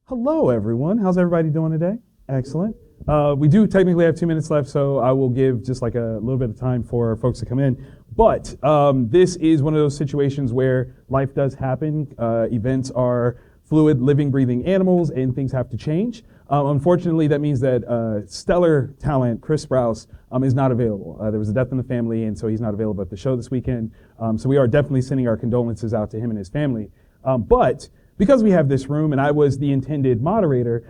Hello, everyone. How's everybody doing today? Excellent. We do technically have 2 minutes left, so I will give just like a little bit of time for folks to come in. But this is one of those situations where life does happen. Events are fluid, living, breathing animals, and things have to change. Unfortunately, that means that stellar talent, Chris Sprouse, is not available. There was a death in the family, and so he's not available at the show this weekend. So we are definitely sending our condolences out to him and his family. But because we have this room and I was the intended moderator,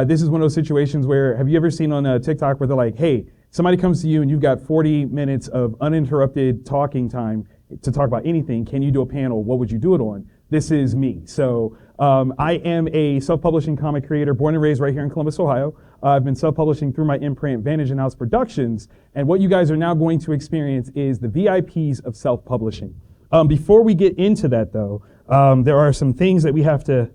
this is one of those situations where, have you ever seen on TikTok where they're like, hey, somebody comes to you and you've got 40 minutes of uninterrupted talking time to talk about anything. Can you do a panel? What would you do it on? This is me. So I am a self-publishing comic creator, born and raised right here in Columbus, Ohio. I've been self-publishing through my imprint, Vantage and House Productions. And what you guys are now going to experience is the VIPs of self-publishing. Before we get into that, though, there are some things that we have to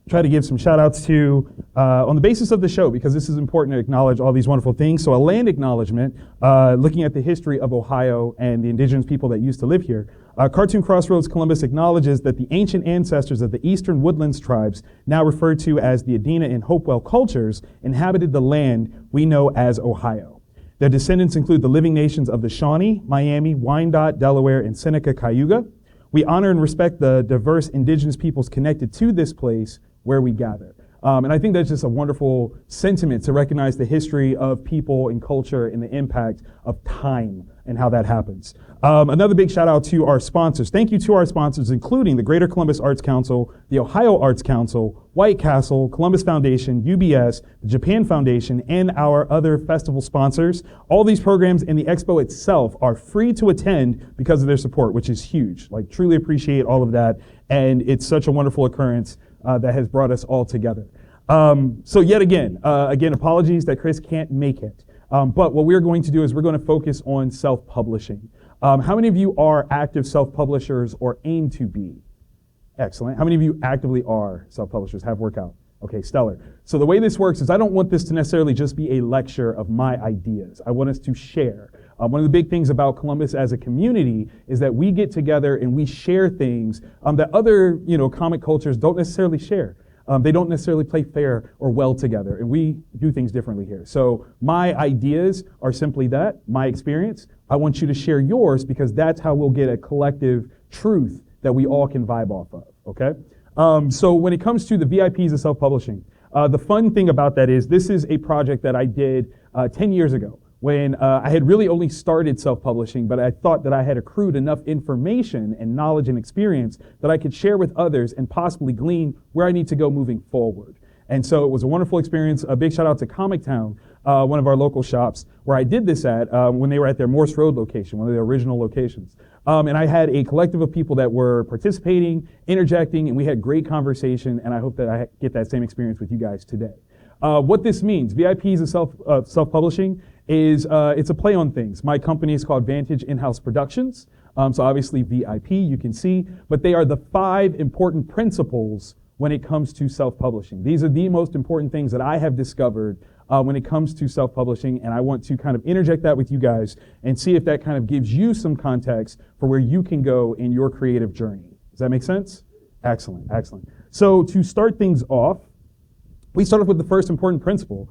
try to give some shout outs to on the basis of the show, because this is important to acknowledge all these wonderful things. So a land acknowledgement, looking at the history of Ohio and the indigenous people that used to live here. Cartoon Crossroads Columbus acknowledges that the ancient ancestors of the Eastern Woodlands tribes, now referred to as the Adena and Hopewell cultures, inhabited the land we know as Ohio. Their descendants include the living nations of the Shawnee, Miami, Wyandotte, Delaware, and Seneca Cayuga. We honor and respect the diverse indigenous peoples connected to this place where we gather. And I think that's just a wonderful sentiment to recognize the history of people and culture and the impact of time and how that happens. Another big shout out to our sponsors. Thank you to our sponsors, including the Greater Columbus Arts Council, the Ohio Arts Council, White Castle, Columbus Foundation, UBS, the Japan Foundation, and our other festival sponsors. All these programs and the expo itself are free to attend because of their support, which is huge. Like, truly appreciate all of that. And it's such a wonderful occurrence that has brought us all together. So yet again, apologies that Chris can't make it. But what we're going to do is we're going to focus on self-publishing. How many of you are active self-publishers or aim to be? Excellent. How many of you actively are self-publishers, have work out? Okay, stellar. So the way this works is I don't want this to necessarily just be a lecture of my ideas. I want us to share. One of the big things about Columbus as a community is that we get together and we share things that other, comic cultures don't necessarily share. They don't necessarily play fair or well together, and we do things differently here. So my ideas are simply that, my experience. I want you to share yours because that's how we'll get a collective truth that we all can vibe off of, okay? So when it comes to the VIPs of self-publishing, the fun thing about that is this is a project that I did 10 years ago when I had really only started self-publishing, but I thought that I had accrued enough information and knowledge and experience that I could share with others and possibly glean where I need to go moving forward. And so it was a wonderful experience. A big shout out to Comic Town, one of our local shops, where I did this at when they were at their Morse Road location, one of their original locations. And I had a collective of people that were participating, interjecting, and we had great conversation, and I hope that I get that same experience with you guys today. What this means, VIPs of self-publishing, is it's a play on things. My company is called Vantage In-House Productions. So obviously VIP, you can see, but they are the 5 important principles when it comes to self-publishing. These are the most important things that I have discovered when it comes to self-publishing, and I want to kind of interject that with you guys and see if that kind of gives you some context for where you can go in your creative journey. Does that make sense? Excellent, excellent. So to start things off, we start off with the first important principle,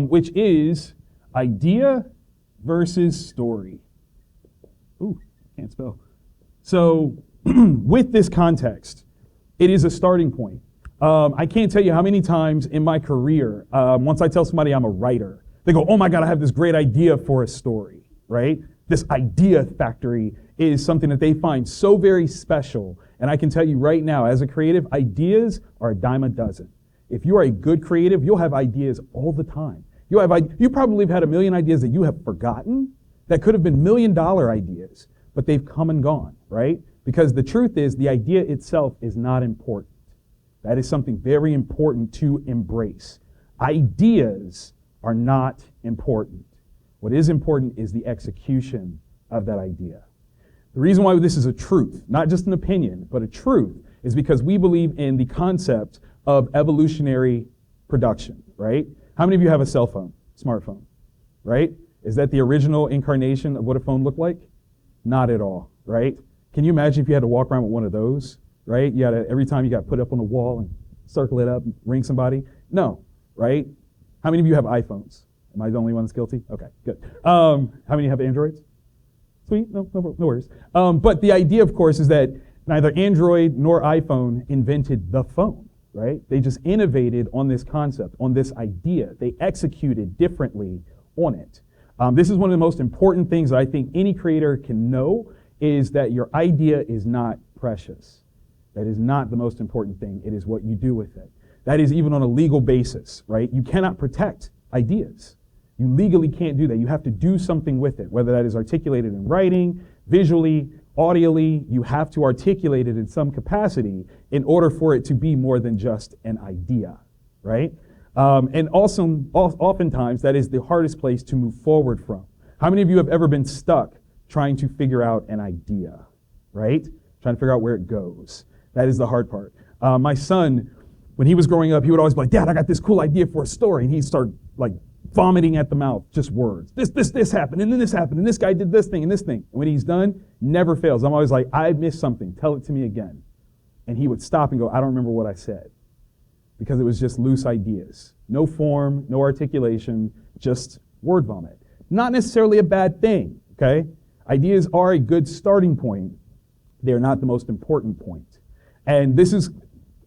which is idea versus story. Ooh, can't spell. So with this context, it is a starting point. I can't tell you how many times in my career, once I tell somebody I'm a writer, they go, oh my God, I have this great idea for a story, right? This idea factory is something that they find so very special. And I can tell you right now, as a creative, ideas are a dime a dozen. If you are a good creative, you'll have ideas all the time. You probably have had a million ideas that you have forgotten that could have been $1 million ideas, but they've come and gone, right? Because the truth is the idea itself is not important. That is something very important to embrace. Ideas are not important. What is important is the execution of that idea. The reason why this is a truth, not just an opinion, but a truth, is because we believe in the concept of evolutionary production, right? How many of you have a cell phone, smartphone, right? Is that the original incarnation of what a phone looked like? Not at all, right? Can you imagine if you had to walk around with one of those, right? Every time you got put up on the wall and circle it up and ring somebody. No, right? How many of you have iPhones? Am I the only one that's guilty? Okay, good. How many have Androids? Sweet, no worries. But the idea, of course, is that neither Android nor iPhone invented the phone, right? They just innovated on this concept, on this idea. They executed differently on it. This is one of the most important things that I think any creator can know, is that your idea is not precious. That is not the most important thing. It is what you do with it. That is even on a legal basis, right? You cannot protect ideas. You legally can't do that. You have to do something with it, whether that is articulated in writing, visually, audially. You have to articulate it in some capacity in order for it to be more than just an idea, right? And also, oftentimes, that is the hardest place to move forward from. How many of you have ever been stuck trying to figure out an idea, right? Trying to figure out where it goes. That is the hard part. My son, when he was growing up, he would always be like, Dad, I got this cool idea for a story. And he'd start like vomiting at the mouth, just words. This happened, and then this happened, and this guy did this thing, and this thing. And when he's done, never fails. I'm always like, I missed something. Tell it to me again. And he would stop and go, I don't remember what I said. Because it was just loose ideas. No form, no articulation, just word vomit. Not necessarily a bad thing, okay? Ideas are a good starting point. They're not the most important point. And this is,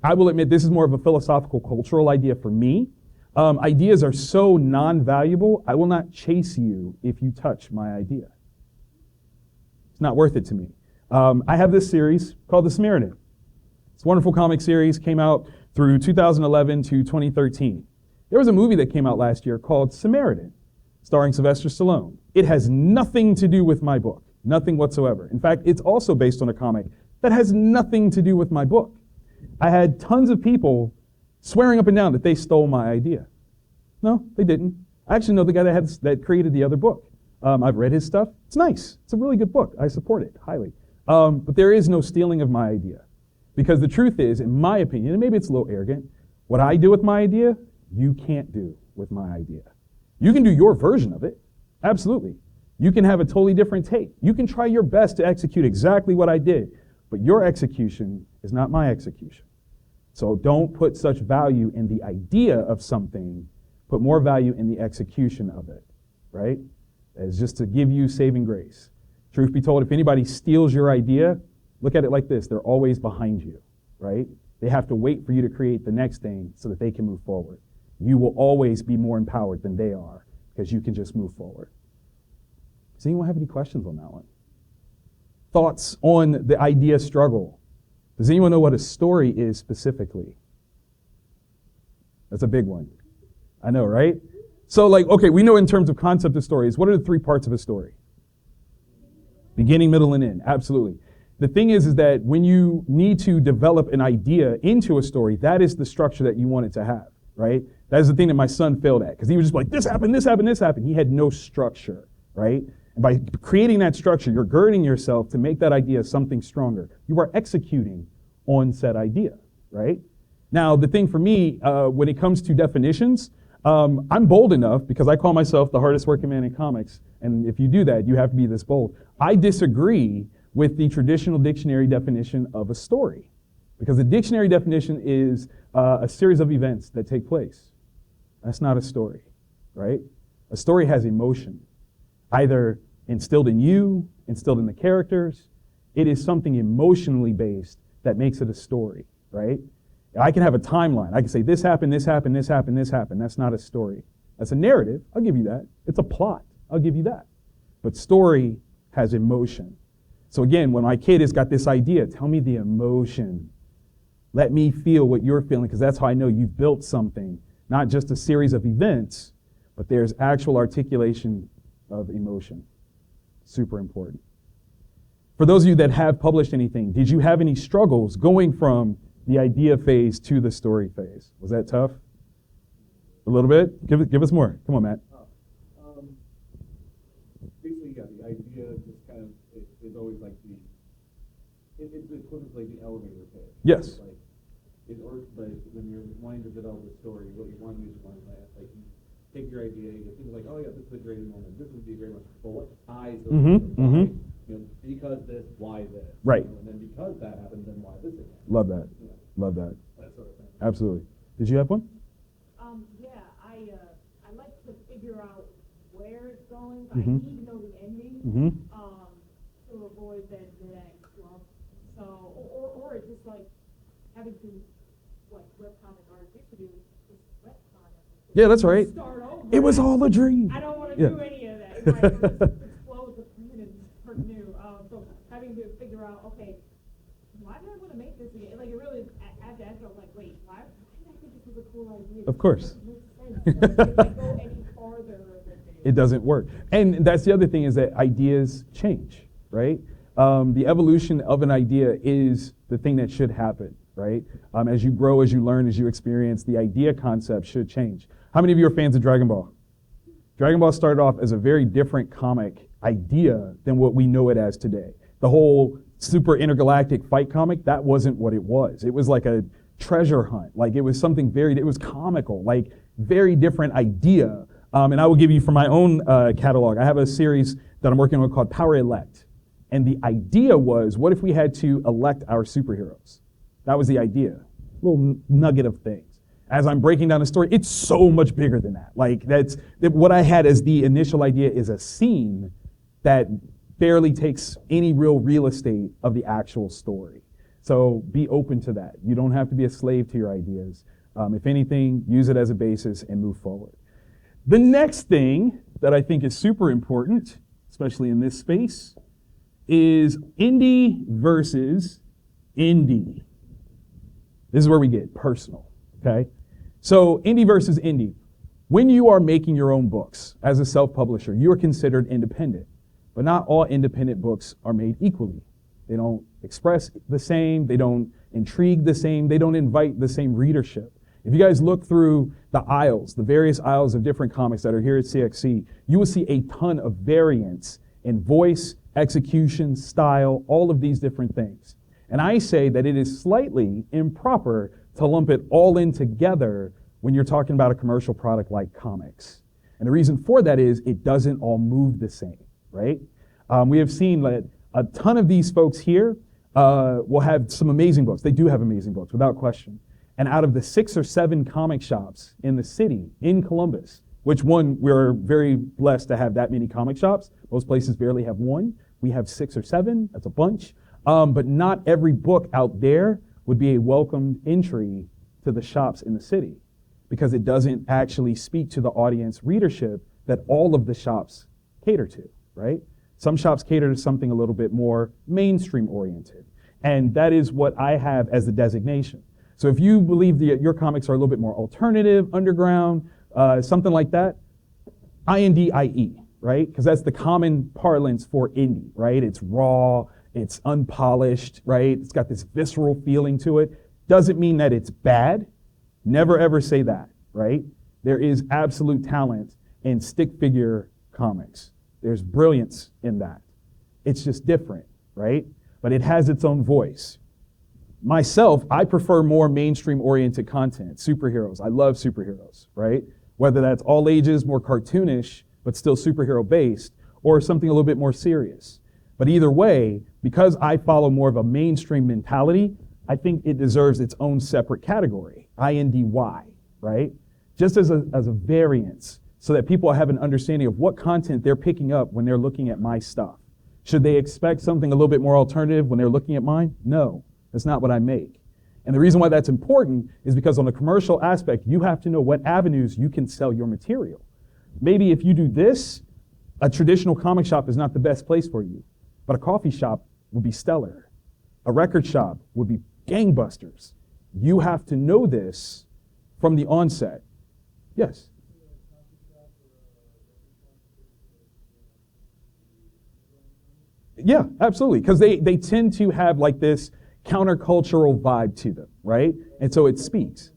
I will admit, this is more of a philosophical, cultural idea for me. Ideas are so non-valuable, I will not chase you if you touch my idea. It's not worth it to me. I have this series called The Samaritan. It's a wonderful comic series, came out through 2011 to 2013. There was a movie that came out last year called Samaritan, starring Sylvester Stallone. It has nothing to do with my book, nothing whatsoever. In fact, it's also based on a comic that has nothing to do with my book. I had tons of people swearing up and down that they stole my idea. No, they didn't. I actually know the guy that created the other book. I've read his stuff. It's nice. It's a really good book. I support it highly. But there is no stealing of my idea. Because the truth is, in my opinion, and maybe it's a little arrogant, what I do with my idea, you can't do with my idea. You can do your version of it. Absolutely. You can have a totally different take. You can try your best to execute exactly what I did. But your execution is not my execution. So don't put such value in the idea of something, put more value in the execution of it, right? It's just to give you saving grace. Truth be told, if anybody steals your idea, look at it like this. They're always behind you, right? They have to wait for you to create the next thing so that they can move forward. You will always be more empowered than they are because you can just move forward. Does anyone have any questions on that one? Thoughts on the idea struggle? Does anyone know what a story is specifically? That's a big one. I know, right? So okay, we know in terms of concept of stories, what are the three parts of a story? Beginning, middle, and end. Absolutely. The thing is that when you need to develop an idea into a story, that is the structure that you want it to have, right? That is the thing that my son failed at, because he was just like, this happened, this happened, this happened. He had no structure, right? And by creating that structure, you're girding yourself to make that idea something stronger. You are executing on said idea, right? Now, the thing for me, when it comes to definitions, I'm bold enough, because I call myself the hardest working man in comics, and if you do that, you have to be this bold. I disagree with the traditional dictionary definition of a story, because the dictionary definition is a series of events that take place. That's not a story, right? A story has emotion, either instilled in you, instilled in the characters. It is something emotionally based that makes it a story, right? I can have a timeline. I can say this happened, this happened, this happened, this happened. That's not a story. That's a narrative. I'll give you that. It's a plot. I'll give you that. But story has emotion. So again, when my kid has got this idea, tell me the emotion. Let me feel what you're feeling, because that's how I know you've built something, not just a series of events, but there's actual articulation of emotion. Super important. For those of you that have published anything, did you have any struggles going from the idea phase to the story phase? Was that tough? A little bit? Give us more. Come on, Matt. Basically, yeah, the idea just kind of is always like it's equivalent to like the elevator pitch. Yes. Like, but when you're wanting to develop a story, what you want to use is like you take your idea, you think like, oh yeah, this is a great moment, this would be a great moment, but what ties those things? You know, because this, why this? Right. You know, and then because that happened, then why this again? Love that. You know, Love that. that sort of thing. Absolutely. Did you have one? I Mhm. need to know the ending, Mhm. to avoid that next slump. So, or it's just like having to, like webcomic artists used to do, just webcomic. Yeah, that's right. Start over. It was all a dream. I don't want to Yeah. do any of that. It's like, just explode the plan and start new. So having to figure out, okay, why did I want to make this again? Like, it really, after I was like, wait, why did I think this was a cool idea? Of course. It doesn't make sense. Like, if I go any farther, It doesn't work. And that's the other thing, is that ideas change, right? The evolution of an idea is the thing that should happen, right? As you grow, as you learn, as you experience, the idea concept should change. How many of you are fans of Dragon Ball? Dragon Ball started off as a very different comic idea than what we know it as today. The whole super intergalactic fight comic, that wasn't what it was. It was like a treasure hunt. Like, it was something it was comical, like very different idea. And I will give you from my own catalog, I have a series that I'm working on called Power Elect. And the idea was, what if we had to elect our superheroes? That was the idea. Little nugget of things. As I'm breaking down the story, it's so much bigger than that. Like, what I had as the initial idea is a scene that barely takes any real estate of the actual story. So be open to that. You don't have to be a slave to your ideas. If anything, use it as a basis and move forward. The next thing that I think is super important, especially in this space, is indie versus indie. This is where we get personal, okay? So indie versus indie. When you are making your own books as a self-publisher, you are considered independent. But not all independent books are made equally. They don't express the same, they don't intrigue the same, they don't invite the same readership. If you guys look through the aisles, the various aisles of different comics that are here at CXC, you will see a ton of variance in voice, execution, style, all of these different things. And I say that it is slightly improper to lump it all in together when you're talking about a commercial product like comics. And the reason for that is it doesn't all move the same, right? We have seen that a ton of these folks here will have some amazing books. They do have amazing books, without question. And out of the 6 or 7 comic shops in the city, in Columbus, which we're very blessed to have that many comic shops. Most places barely have 1. We have 6 or 7, that's a bunch. But not every book out there would be a welcomed entry to the shops in the city, because it doesn't actually speak to the audience readership that all of the shops cater to, right? Some shops cater to something a little bit more mainstream oriented. And that is what I have as the designation. So if you believe that your comics are a little bit more alternative, underground, something like that, INDIE, right? Because that's the common parlance for indie, right? It's raw, it's unpolished, right? It's got this visceral feeling to it. Doesn't mean that it's bad. Never ever say that, right? There is absolute talent in stick figure comics. There's brilliance in that. It's just different, right? But it has its own voice. Myself, I prefer more mainstream-oriented content, superheroes. I love superheroes, right? Whether that's all ages, more cartoonish, but still superhero-based, or something a little bit more serious. But either way, because I follow more of a mainstream mentality, I think it deserves its own separate category, INDY, right? Just as a variance, so that people have an understanding of what content they're picking up when they're looking at my stuff. Should they expect something a little bit more alternative when they're looking at mine? No. That's not what I make. And the reason why that's important is because on the commercial aspect, you have to know what avenues you can sell your material. Maybe if you do this, a traditional comic shop is not the best place for you, but a coffee shop would be stellar. A record shop would be gangbusters. You have to know this from the onset. Yes? Yeah, absolutely, because they tend to have like this countercultural vibe to them, right? And so it speaks.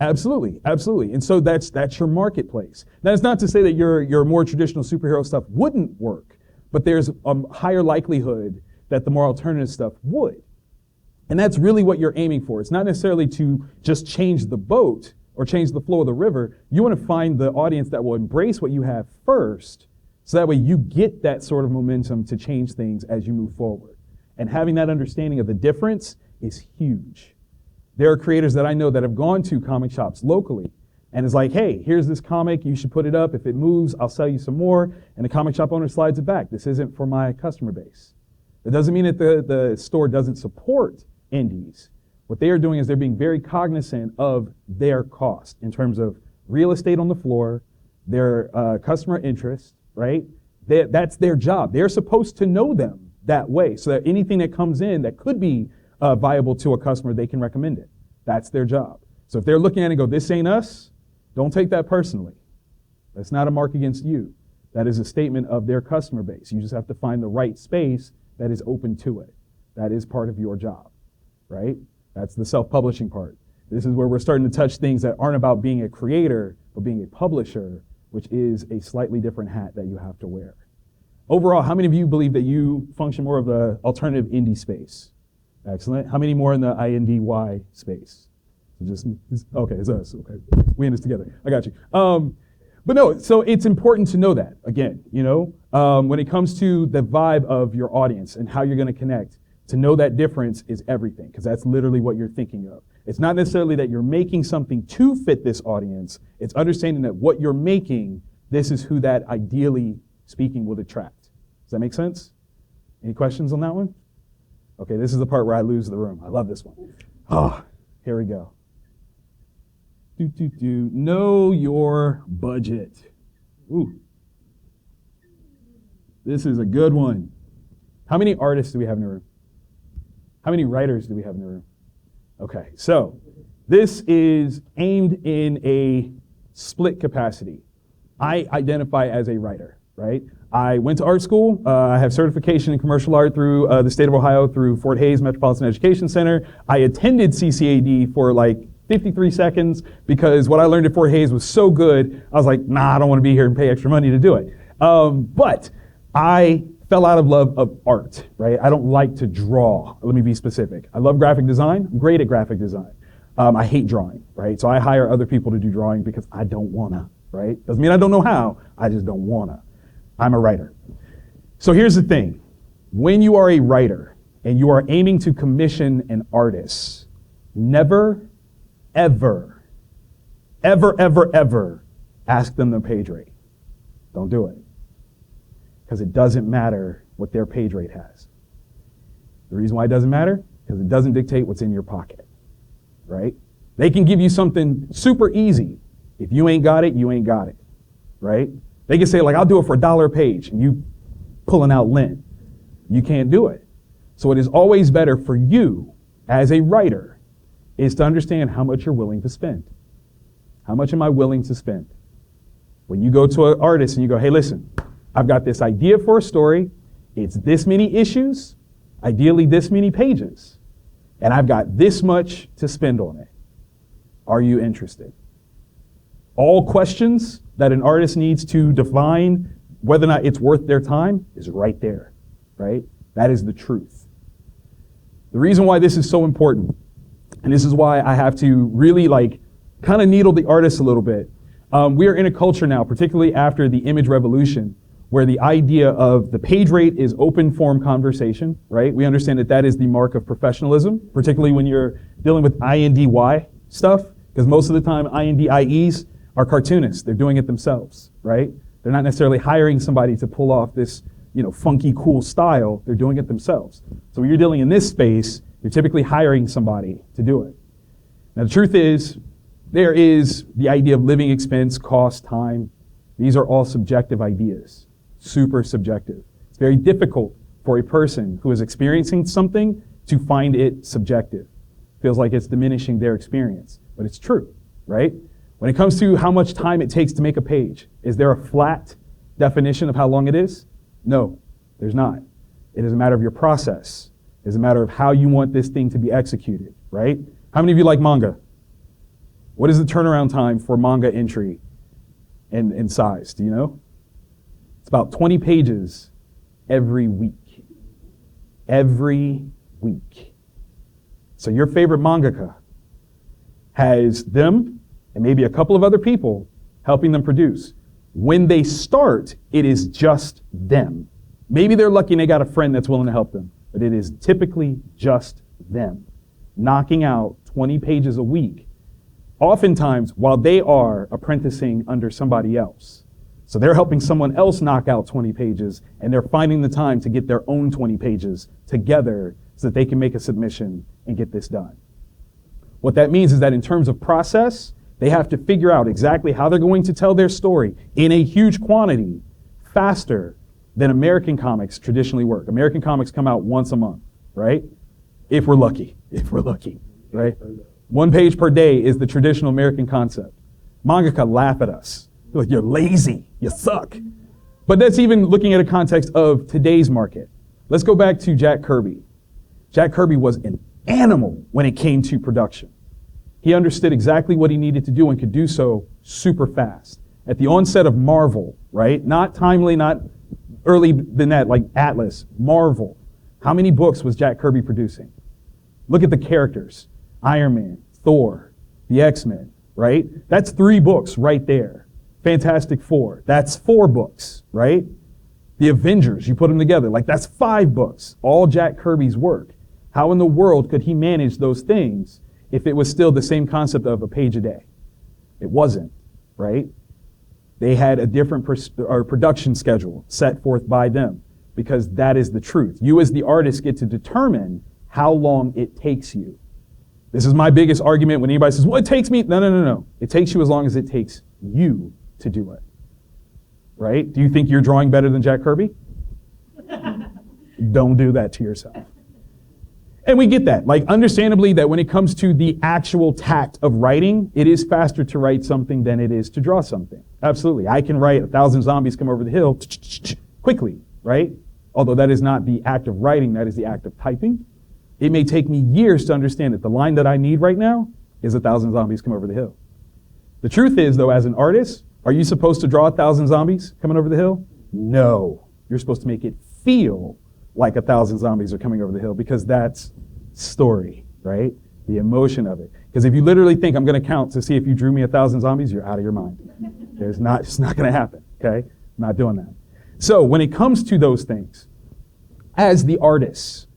Absolutely, absolutely. And so that's your marketplace. Now, it's not to say that your more traditional superhero stuff wouldn't work, but there's a higher likelihood that the more alternative stuff would. And that's really what you're aiming for. It's not necessarily to just change the boat or change the flow of the river. You want to find the audience that will embrace what you have first, so that way you get that sort of momentum to change things as you move forward. And having that understanding of the difference is huge. There are creators that I know that have gone to comic shops locally and is like, hey, here's this comic, you should put it up. If it moves, I'll sell you some more. And the comic shop owner slides it back. This isn't for my customer base. It doesn't mean that the store doesn't support indies. What they are doing is they're being very cognizant of their cost in terms of real estate on the floor, their customer interest, right? That's their job. They're supposed to know them that way so that anything that comes in that could be viable to a customer, they can recommend it. That's their job. So if they're looking at it and go, this ain't us, don't take that personally. That's not a mark against you. That is a statement of their customer base. You just have to find the right space that is open to it. That is part of your job, right? That's the self-publishing part. This is where we're starting to touch things that aren't about being a creator, but being a publisher, which is a slightly different hat that you have to wear. Overall, how many of you believe that you function more of the alternative indie space? Excellent. How many more in the INDY space? Okay, it's us. Okay, we in this together. I got you. But no, so it's important to know that, again, when it comes to the vibe of your audience and how you're going to connect, to know that difference is everything, because that's literally what you're thinking of. It's not necessarily that you're making something to fit this audience. It's understanding that what you're making, this is who that ideally speaking would attract. Does that make sense? Any questions on that one? Okay, this is the part where I lose the room. I love this one. Oh, here we go. Know your budget. Ooh. This is a good one. How many artists do we have in the room? How many writers do we have in the room? Okay, so this is aimed in a split capacity. I identify as a writer, right? I went to art school. I have certification in commercial art through the state of Ohio through Fort Hays Metropolitan Education Center. I attended CCAD for like 53 seconds because what I learned at Fort Hays was so good. I was like, nah, I don't want to be here and pay extra money to do it. But I fell out of love of art, right? I don't like to draw. Let me be specific. I love graphic design. I'm great at graphic design. I hate drawing, right? So I hire other people to do drawing because I don't wanna, right? Doesn't mean I don't know how. I just don't wanna. I'm a writer. So here's the thing. When you are a writer and you are aiming to commission an artist, never, ever, ever, ever, ever ask them their page rate. Don't do it. Because it doesn't matter what their page rate has. The reason why it doesn't matter? Because it doesn't dictate what's in your pocket, right? They can give you something super easy. If you ain't got it, you ain't got it, right? They can say, like, I'll do it for $1 a page, and you pulling out lint. You can't do it. So it is always better for you, as a writer, is to understand how much you're willing to spend. How much am I willing to spend? When you go to an artist and you go, hey, listen, I've got this idea for a story. It's this many issues, ideally this many pages, and I've got this much to spend on it. Are you interested? All questions that an artist needs to define whether or not it's worth their time is right there, right? That is the truth. The reason why this is so important, and this is why I have to really kind of needle the artist a little bit. We are in a culture now, particularly after the image revolution, where the idea of the page rate is open form conversation, right? We understand that that is the mark of professionalism, particularly when you're dealing with INDY stuff, because most of the time INDIEs are cartoonists. They're doing it themselves, right? They're not necessarily hiring somebody to pull off this, funky, cool style. They're doing it themselves. So when you're dealing in this space, you're typically hiring somebody to do it. Now the truth is, there is the idea of living expense, cost, time. These are all subjective ideas. Super subjective. It's very difficult for a person who is experiencing something to find it subjective. Feels like it's diminishing their experience, but it's true, right? When it comes to how much time it takes to make a page, is there a flat definition of how long it is? No, there's not. It is a matter of your process. It is a matter of how you want this thing to be executed, right? How many of you like manga? What is the turnaround time for manga entry and size? Do you know? It's about 20 pages every week. Every week. So your favorite mangaka has them and maybe a couple of other people helping them produce. When they start, it is just them. Maybe they're lucky and they got a friend that's willing to help them, but it is typically just them knocking out 20 pages a week oftentimes while they are apprenticing under somebody else. So they're helping someone else knock out 20 pages, and they're finding the time to get their own 20 pages together so that they can make a submission and get this done. What that means is that in terms of process, they have to figure out exactly how they're going to tell their story in a huge quantity faster than American comics traditionally work. American comics come out once a month, right? If we're lucky, right? 1 page per day is the traditional American concept. Mangaka laugh at us. They're like, you're lazy, you suck. But that's even looking at a context of today's market. Let's go back to Jack Kirby. Jack Kirby was an animal when it came to production. He understood exactly what he needed to do and could do so super fast. At the onset of Marvel, right? Not timely, not early than that, like Atlas, Marvel. How many books was Jack Kirby producing? Look at the characters. Iron Man, Thor, the X-Men, right? That's 3 books right there. Fantastic Four, that's 4 books, right? The Avengers, you put them together, like that's 5 books, all Jack Kirby's work. How in the world could he manage those things if it was still the same concept of a page a day? It wasn't, right? They had a different production schedule set forth by them because that is the truth. You as the artist get to determine how long it takes you. This is my biggest argument when anybody says, well, it takes me. No. It takes you as long as it takes you to do it, right? Do you think you're drawing better than Jack Kirby? Don't do that to yourself. And we get that. Like, understandably, that when it comes to the actual tact of writing, it is faster to write something than it is to draw something. Absolutely. I can write 1,000 zombies come over the hill quickly, right? Although that is not the act of writing, that is the act of typing. It may take me years to understand that the line that I need right now is 1,000 zombies come over the hill. The truth is, though, as an artist, are you supposed to draw 1,000 zombies coming over the hill? No. You're supposed to make it feel like 1,000 zombies are coming over the hill because that's story, right? The emotion of it. Because if you literally think I'm going to count to see if you drew me 1,000 zombies, you're out of your mind. It's not going to happen, okay? Not doing that. So when it comes to those things, as the artist,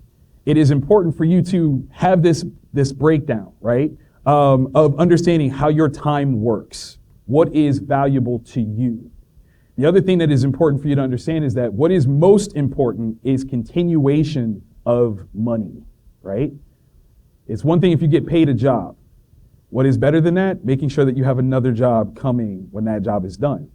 it is important for you to have this breakdown, right? Of understanding how your time works. What is valuable to you? The other thing that is important for you to understand is that what is most important is continuation of money, right? It's one thing if you get paid a job. What is better than that? Making sure that you have another job coming when that job is done.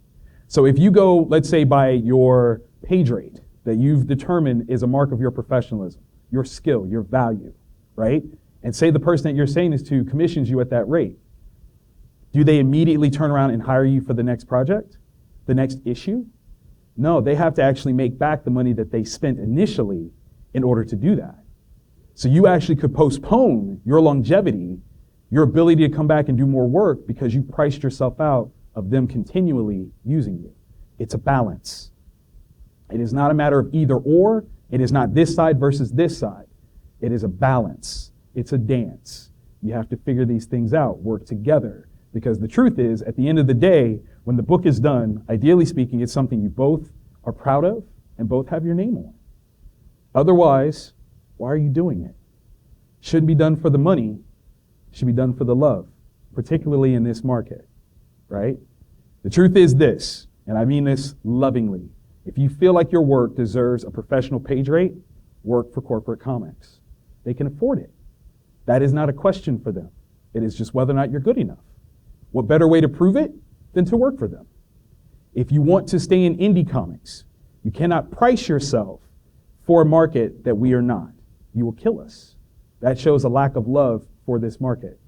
So if you go, let's say, by your page rate that you've determined is a mark of your professionalism, your skill, your value, right? And say the person that you're saying this to commissions you at that rate. Do they immediately turn around and hire you for the next project? The next issue? No, they have to actually make back the money that they spent initially in order to do that. So you actually could postpone your longevity, your ability to come back and do more work because you priced yourself out of them continually using you. It's a balance. It is not a matter of either or. It is not this side versus this side. It is a balance. It's a dance. You have to figure these things out, work together. Because the truth is, at the end of the day, when the book is done, ideally speaking, it's something you both are proud of and both have your name on. Otherwise, why are you doing it? Shouldn't be done for the money. Should be done for the love, particularly in this market, right? The truth is this, and I mean this lovingly. If you feel like your work deserves a professional page rate, work for corporate comics. They can afford it. That is not a question for them. It is just whether or not you're good enough. What better way to prove it than to work for them? If you want to stay in indie comics, you cannot price yourself for a market that we are not. You will kill us. That shows a lack of love for this market.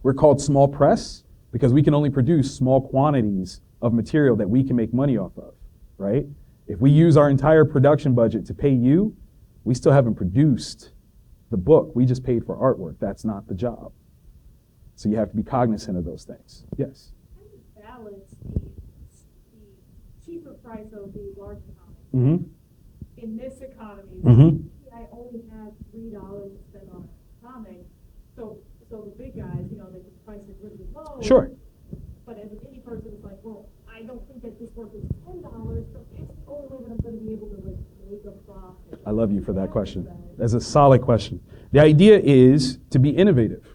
We're called small press because we can only produce small quantities of material that we can make money off of, right? If we use our entire production budget to pay you, we still haven't produced the book. We just paid for artwork. That's not the job. So you have to be cognizant of those things. Yes? How do you balance the cheaper price of the large comics in this economy? I only have $3 to spend on a comic, so the big guys, they can price it really low. Sure. But as an indie person, it's like, well, I don't think that this work is $10, so it's the only way that I'm going to be able to make a profit. I love you for that question. That's a solid question. The idea is to be innovative,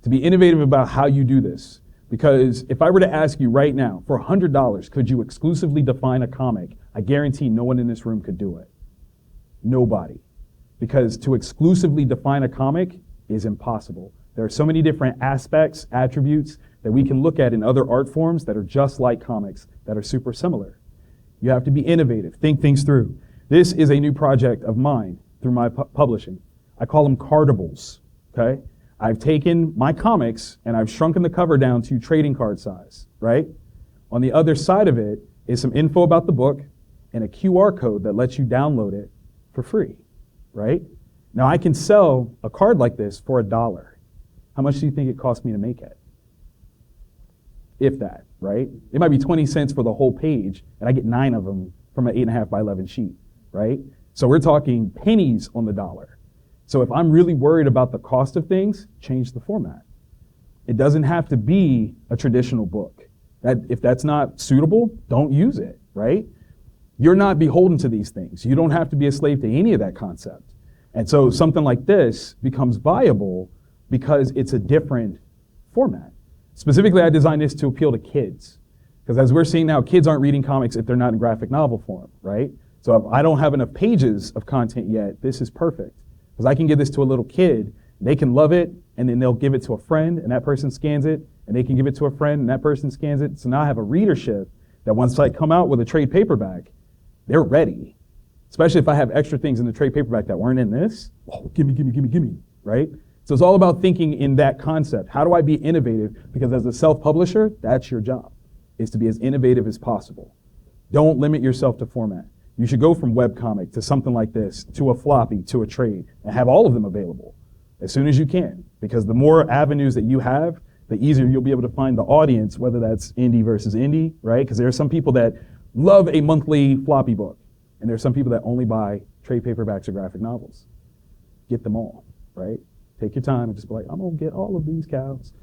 to be innovative about how you do this. Because if I were to ask you right now, for $100, could you exclusively define a comic? I guarantee no one in this room could do it. Nobody. Because to exclusively define a comic is impossible. There are so many different aspects, attributes that we can look at in other art forms that are just like comics, that are super similar. You have to be innovative, think things through. This is a new project of mine through my publishing. I call them cardables, okay? I've taken my comics and I've shrunken the cover down to trading card size, right? On the other side of it is some info about the book and a QR code that lets you download it for free, right? Now I can sell a card like this for $1. How much do you think it cost me to make it? If that, right? It might be 20 cents for the whole page, and I get 9 of them from an 8.5 by 11 sheet, right? So we're talking pennies on the dollar. So if I'm really worried about the cost of things, change the format. It doesn't have to be a traditional book. If that's not suitable, don't use it, right? You're not beholden to these things. You don't have to be a slave to any of that concept. And so something like this becomes viable because it's a different format. Specifically, I designed this to appeal to kids. Because as we're seeing now, kids aren't reading comics if they're not in graphic novel form, right? So if I don't have enough pages of content yet, this is perfect. Because I can give this to a little kid, they can love it, and then they'll give it to a friend, and that person scans it, and they can give it to a friend, and that person scans it. So now I have a readership that once I come out with a trade paperback, they're ready. Especially if I have extra things in the trade paperback that weren't in this. Oh, gimme, right? So it's all about thinking in that concept. How do I be innovative? Because as a self-publisher, that's your job, is to be as innovative as possible. Don't limit yourself to format. You should go from webcomic to something like this, to a floppy, to a trade, and have all of them available as soon as you can. Because the more avenues that you have, the easier you'll be able to find the audience, whether that's indie versus indie, right? Because there are some people that love a monthly floppy book, and there are some people that only buy trade paperbacks or graphic novels. Get them all, right? Take your time and just be like, I'm gonna get all of these cows.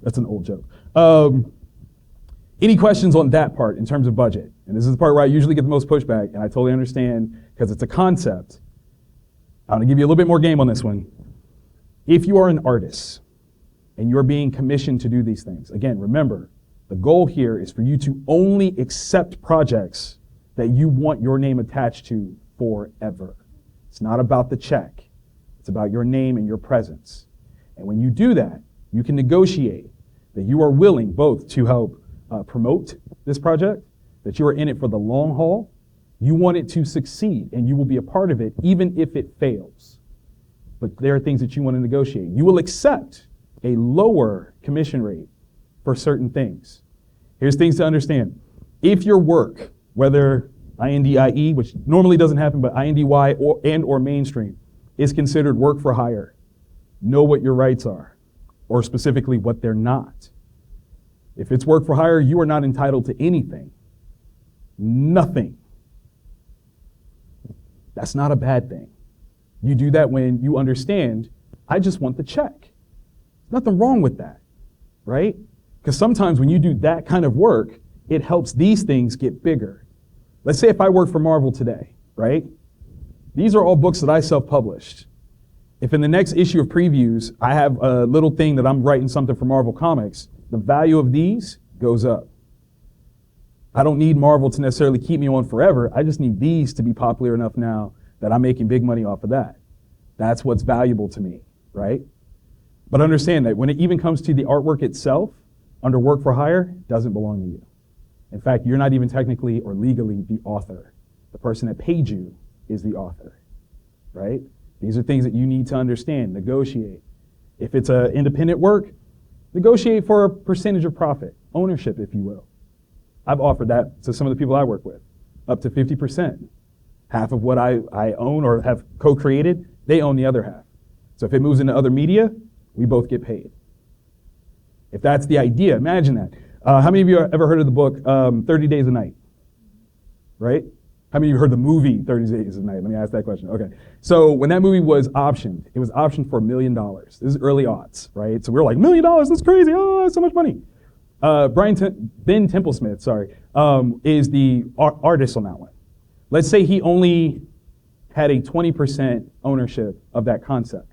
That's an old joke. Any questions on that part in terms of budget? And this is the part where I usually get the most pushback, and I totally understand because it's a concept. I'm gonna give you a little bit more game on this one. If you are an artist and you're being commissioned to do these things, again, remember, the goal here is for you to only accept projects that you want your name attached to forever. It's not about the check. It's about your name and your presence. And when you do that, you can negotiate that you are willing both to help promote this project, that you are in it for the long haul, you want it to succeed, and you will be a part of it even if it fails. But there are things that you want to negotiate. You will accept a lower commission rate for certain things. Here's things to understand. If your work, whether INDIE, which normally doesn't happen, but INDY or mainstream, is considered work for hire, know what your rights are, or specifically what they're not. If it's work for hire, you are not entitled to anything. Nothing. That's not a bad thing. You do that when you understand, I just want the check. Nothing wrong with that, right? Because sometimes when you do that kind of work, it helps these things get bigger. Let's say if I work for Marvel today, right? These are all books that I self-published. If in the next issue of previews, I have a little thing that I'm writing something for Marvel Comics, the value of these goes up. I don't need Marvel to necessarily keep me on forever. I just need these to be popular enough now that I'm making big money off of that. That's what's valuable to me, right? But understand that when it even comes to the artwork itself, under work for hire, it doesn't belong to you. In fact, you're not even technically or legally the author. The person that paid you is the author, right? These are things that you need to understand, negotiate. If it's an independent work, negotiate for a percentage of profit, ownership, if you will. I've offered that to some of the people I work with, up to 50%. Half of what I own or have co-created, they own the other half. So if it moves into other media, we both get paid. If that's the idea, imagine that. How many of you have ever heard of the book 30 Days a Night? Right? How many of you heard the movie 30 Days a Night? Let me ask that question. Okay. So when that movie was optioned, it was optioned for $1 million. This is early aughts, right? So we were like, $1 million, that's crazy. Oh, that's so much money. Ben Templesmith, is the artist on that one. Let's say he only had a 20% ownership of that concept.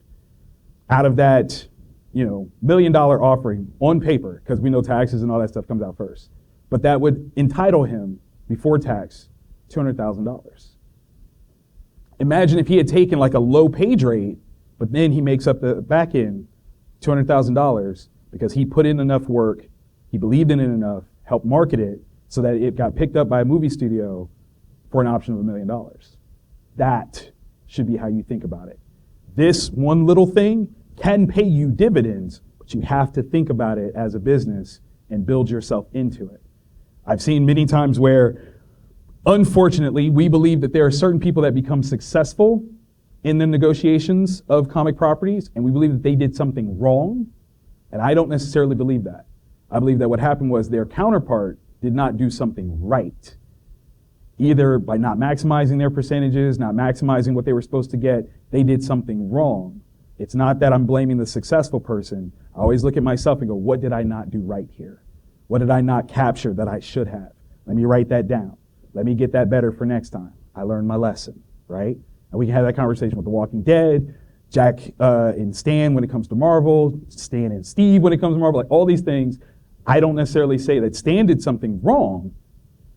Out of that $1 million offering on paper, because we know taxes and all that stuff comes out first. But that would entitle him, before tax, $200,000. Imagine if he had taken like a low page rate, but then he makes up the back end $200,000 because he put in enough work, he believed in it enough, helped market it so that it got picked up by a movie studio for an option of $1 million. That should be how you think about it. This one little thing can pay you dividends, but you have to think about it as a business and build yourself into it. I've seen many times where, unfortunately, we believe that there are certain people that become successful in the negotiations of comic properties, and we believe that they did something wrong, and I don't necessarily believe that. I believe that what happened was their counterpart did not do something right, either by not maximizing their percentages, not maximizing what they were supposed to get. They did something wrong. It's not that I'm blaming the successful person. I always look at myself and go, what did I not do right here? What did I not capture that I should have? Let me write that down. Let me get that better for next time. I learned my lesson, right? And we can have that conversation with The Walking Dead, Jack and Stan when it comes to Marvel, Stan and Steve when it comes to Marvel, like all these things. I don't necessarily say that Stan did something wrong.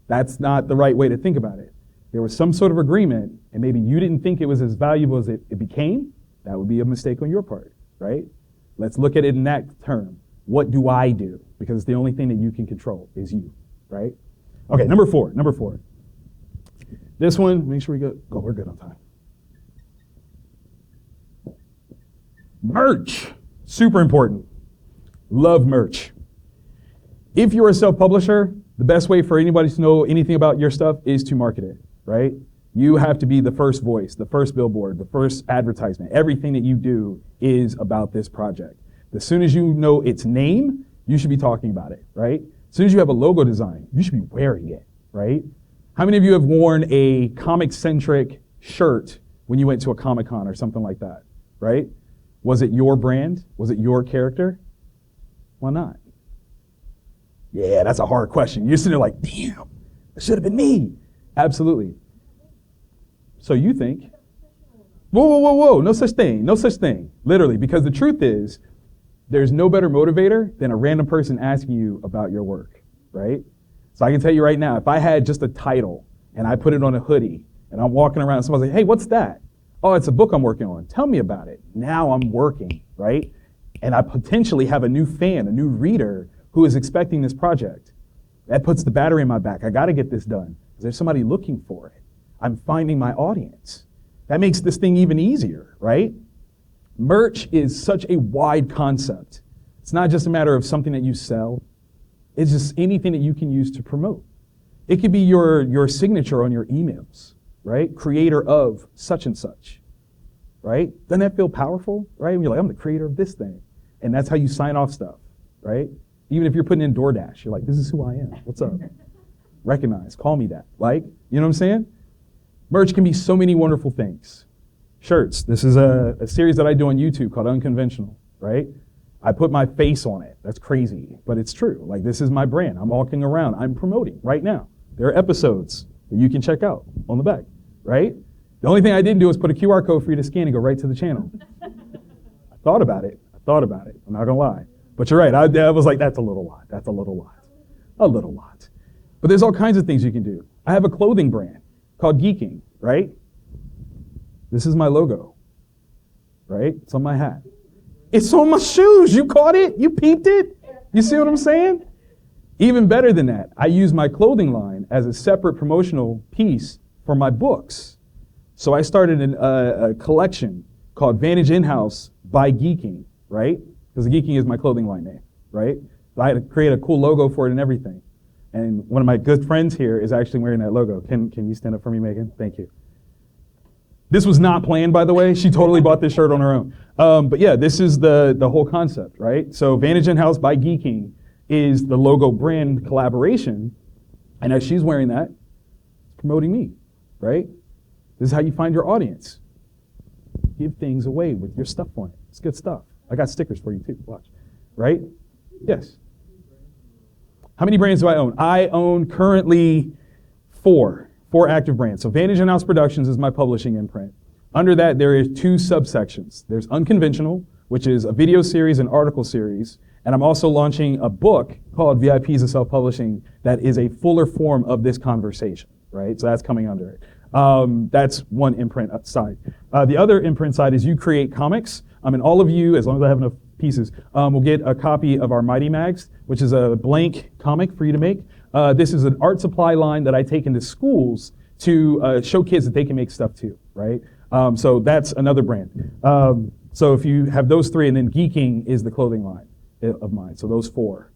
That's not the right way to think about it. There was some sort of agreement, and maybe you didn't think it was as valuable as it became. That would be a mistake on your part, right? Let's look at it in that term. What do I do? Because the only thing that you can control is you, right? Okay, number four. This one, make sure we go. Oh, we're good on time. Merch, super important. Love merch. If you're a self-publisher, the best way for anybody to know anything about your stuff is to market it, right? You have to be the first voice, the first billboard, the first advertisement. Everything that you do is about this project. As soon as you know its name, you should be talking about it, right? As soon as you have a logo design, you should be wearing it, right? How many of you have worn a comic-centric shirt when you went to a Comic-Con or something like that, right? Was it your brand? Was it your character? Why not? Yeah, that's a hard question. You're sitting there like, damn, it should have been me. Absolutely. So you think, whoa, no such thing. Literally, because the truth is, there's no better motivator than a random person asking you about your work, right? So I can tell you right now, if I had just a title and I put it on a hoodie and I'm walking around and somebody's like, hey, what's that? Oh, it's a book I'm working on. Tell me about it. Now I'm working, right? And I potentially have a new fan, a new reader who is expecting this project. That puts the battery in my back. I got to get this done. There's somebody looking for it. I'm finding my audience. That makes this thing even easier, right? Merch is such a wide concept. It's not just a matter of something that you sell. It's just anything that you can use to promote. It could be your signature on your emails, right? Creator of such and such, right? Doesn't that feel powerful, right? When you're like, I'm the creator of this thing. And that's how you sign off stuff, right? Even if you're putting in DoorDash, you're like, this is who I am. What's up? Recognize, call me that. Like, you know what I'm saying? Merch can be so many wonderful things. Shirts. This is a series that I do on YouTube called Unconventional, right? I put my face on it. That's crazy, but it's true. Like, this is my brand. I'm walking around. I'm promoting right now. There are episodes that you can check out on the back, right? The only thing I didn't do was put a QR code for you to scan and go right to the channel. I thought about it. I'm not gonna lie. But you're right. I was like, that's a little lot. A little lot. But there's all kinds of things you can do. I have a clothing brand called Geeking, right? This is my logo, right? It's on my hat. It's on my shoes. You caught it? You peeped it? You see what I'm saying? Even better than that, I use my clothing line as a separate promotional piece for my books. So I started a collection called Vantage In-House by Geeking, right? Because Geeking is my clothing line name, right? So I had to create a cool logo for it and everything. And one of my good friends here is actually wearing that logo. Can you stand up for me, Megan? Thank you. This was not planned, by the way. She totally bought this shirt on her own. But yeah, this is the whole concept, right? So Vantage In-House by Geeking is the logo brand collaboration. And as she's wearing that, it's promoting me, right? This is how you find your audience. Give things away with your stuff on it. It's good stuff. I got stickers for you too, watch. Right? Yes. How many brands do I own? I own currently four active brands. So Vantage In-House Productions is my publishing imprint. Under that, there is two subsections. There's Unconventional, which is a video series and article series. And I'm also launching a book called VIPs of Self-Publishing that is a fuller form of this conversation, right? So that's coming under it. That's one imprint side. The other imprint side is you create comics. And all of you, as long as I have enough pieces, will get a copy of our Mighty Mags, which is a blank comic for you to make. This is an art supply line that I take into schools to show kids that they can make stuff too, right? So that's another brand. So if you have those three, and then Geeking is the clothing line of mine. So those four.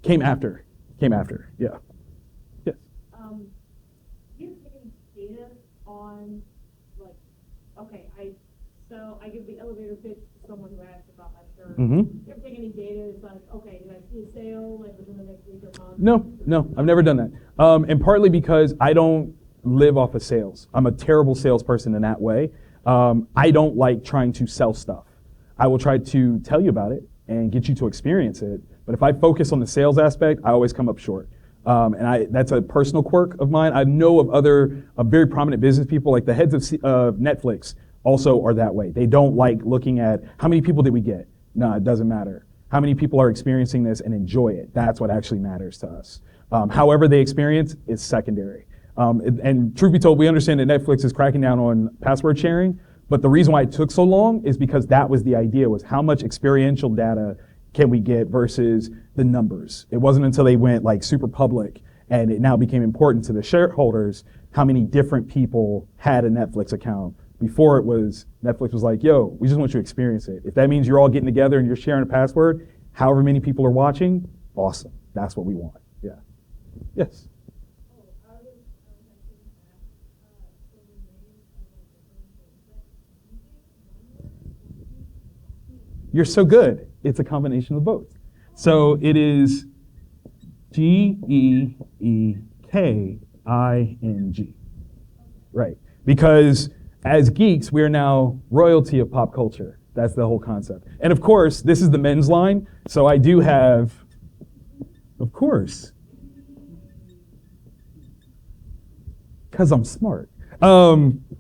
Came after, yeah. Yes. Do you have any data on, like, okay, I give the elevator pitch to someone who asked about my shirt. Mm-hmm. Do you ever take any data? It's like, okay, did I see a sale like within the next week or month? No, I've never done that. And partly because I don't live off of sales. I'm a terrible salesperson in that way. I don't like trying to sell stuff. I will try to tell you about it and get you to experience it. But if I focus on the sales aspect, I always come up short. That's a personal quirk of mine. I know of other very prominent business people, like the heads of Netflix also are that way. They don't like looking at how many people did we get? No, it doesn't matter. How many people are experiencing this and enjoy it? That's what actually matters to us. However they experience is secondary. And truth be told, we understand that Netflix is cracking down on password sharing, but the reason why it took so long is because that was the idea, was how much experiential data can we get versus the numbers. It wasn't until they went like super public and it now became important to the shareholders how many different people had a Netflix account. Before it was, Netflix was like, yo, we just want you to experience it. If that means you're all getting together and you're sharing a password, however many people are watching, awesome. That's what we want. Yeah. Yes. You're so good. It's a combination of both. So it is Geeking. Right. Because as geeks, we are now royalty of pop culture. That's the whole concept. And of course, this is the men's line. So I do have, of course, because I'm smart.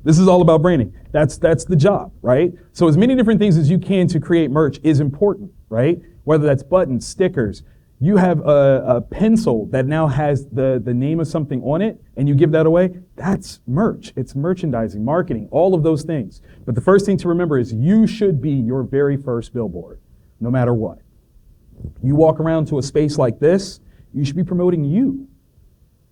This is all about branding. That's the job, right? So as many different things as you can to create merch is important, right? Whether that's buttons, stickers. You have a pencil that now has the name of something on it, and you give that away. That's merch. It's merchandising, marketing, all of those things. But the first thing to remember is you should be your very first billboard, no matter what. You walk around to a space like this, you should be promoting you,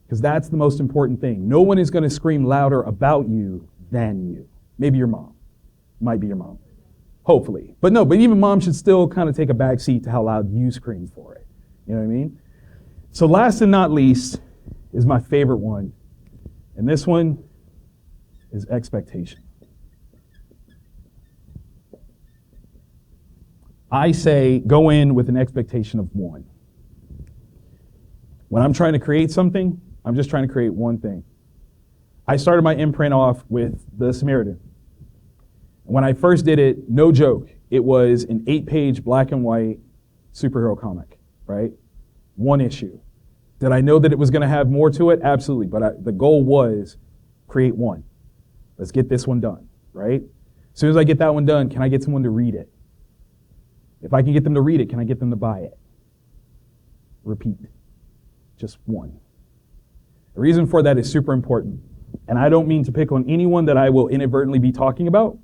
because that's the most important thing. No one is going to scream louder about you than you. Maybe your mom. Might be your mom. Hopefully. But even mom should still kind of take a back seat to how loud you scream for it. You know what I mean? So last and not least is my favorite one. And this one is expectation. I say go in with an expectation of one. When I'm trying to create something, I'm just trying to create one thing. I started my imprint off with The Samaritan. When I first did it, no joke, it was an 8-page black and white superhero comic, right? One issue. Did I know that it was going to have more to it? Absolutely. But the goal was create one. Let's get this one done, right? As soon as I get that one done, can I get someone to read it? If I can get them to read it, can I get them to buy it? Repeat. Just one. The reason for that is super important. And I don't mean to pick on anyone that I will inadvertently be talking about,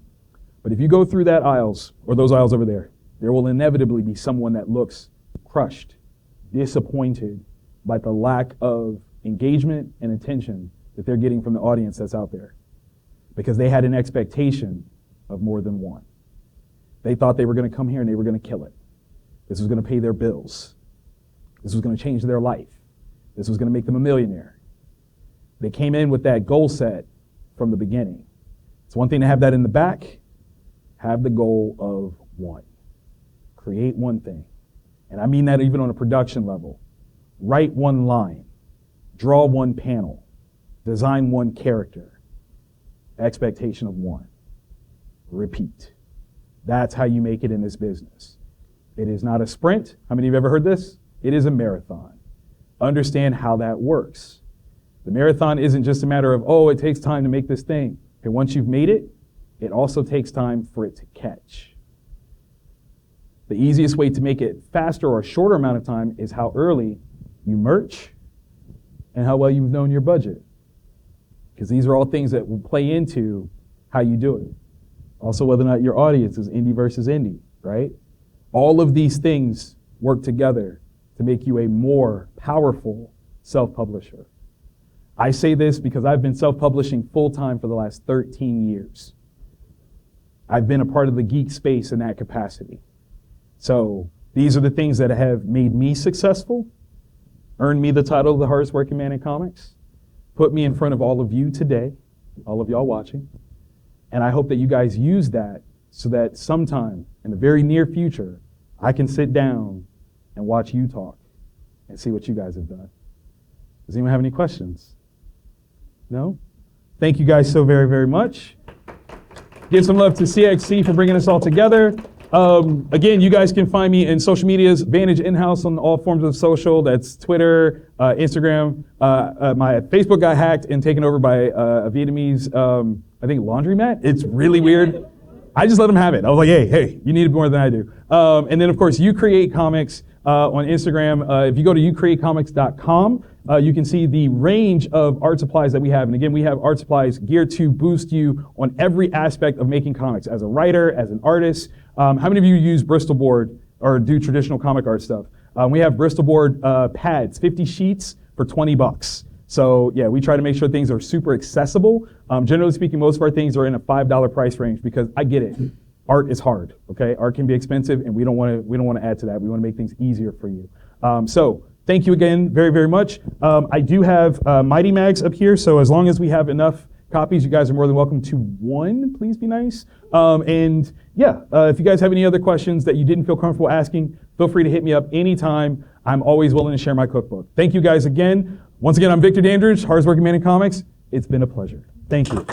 but if you go through that aisles, or those aisles over there will inevitably be someone that looks crushed, disappointed by the lack of engagement and attention that they're getting from the audience that's out there. Because they had an expectation of more than one. They thought they were going to come here and they were going to kill it. This was going to pay their bills. This was going to change their life. This was going to make them a millionaire. They came in with that goal set from the beginning. It's one thing to have that in the back. Have the goal of one. Create one thing. And I mean that even on a production level. Write one line. Draw one panel. Design one character. Expectation of one. Repeat. That's how you make it in this business. It is not a sprint. How many of you have ever heard this? It is a marathon. Understand how that works. The marathon isn't just a matter of, oh, it takes time to make this thing. And once you've made it, it also takes time for it to catch. The easiest way to make it faster or a shorter amount of time is how early you merch and how well you've known your budget. Because these are all things that will play into how you do it. Also, whether or not your audience is indie versus indie, right? All of these things work together to make you a more powerful self-publisher. I say this because I've been self-publishing full-time for the last 13 years. I've been a part of the geek space in that capacity. So these are the things that have made me successful, earned me the title of the hardest working man in comics, put me in front of all of you today, all of y'all watching, and I hope that you guys use that so that sometime in the very near future, I can sit down and watch you talk and see what you guys have done. Does anyone have any questions? No? Thank you guys so very, very much. Give some love to CXC for bringing us all together. Again, you guys can find me in social medias, Vantage In-House on all forms of social. That's Twitter, Instagram. My Facebook got hacked and taken over by a Vietnamese, I think, laundromat. It's really weird. I just let them have it. I was like, hey, you need it more than I do. And then, of course, You Create Comics on Instagram. If you go to youcreatecomics.com, you can see the range of art supplies that we have. And again, we have art supplies geared to boost you on every aspect of making comics. As a writer, as an artist. How many of you use Bristol board or do traditional comic art stuff? We have Bristol board pads, 50 sheets for $20. So yeah, we try to make sure things are super accessible. Generally speaking, most of our things are in a $5 price range because I get it. Art is hard, okay? Art can be expensive, and we don't want to add to that. We want to make things easier for you. So thank you again very, very much. I do have Mighty Mags up here, so as long as we have enough copies, you guys are more than welcome to one. Please be nice. And yeah, if you guys have any other questions that you didn't feel comfortable asking, feel free to hit me up anytime. I'm always willing to share my cookbook. Thank you guys again. Once again, I'm Victor Dandridge, hardest working man in comics. It's been a pleasure. Thank you.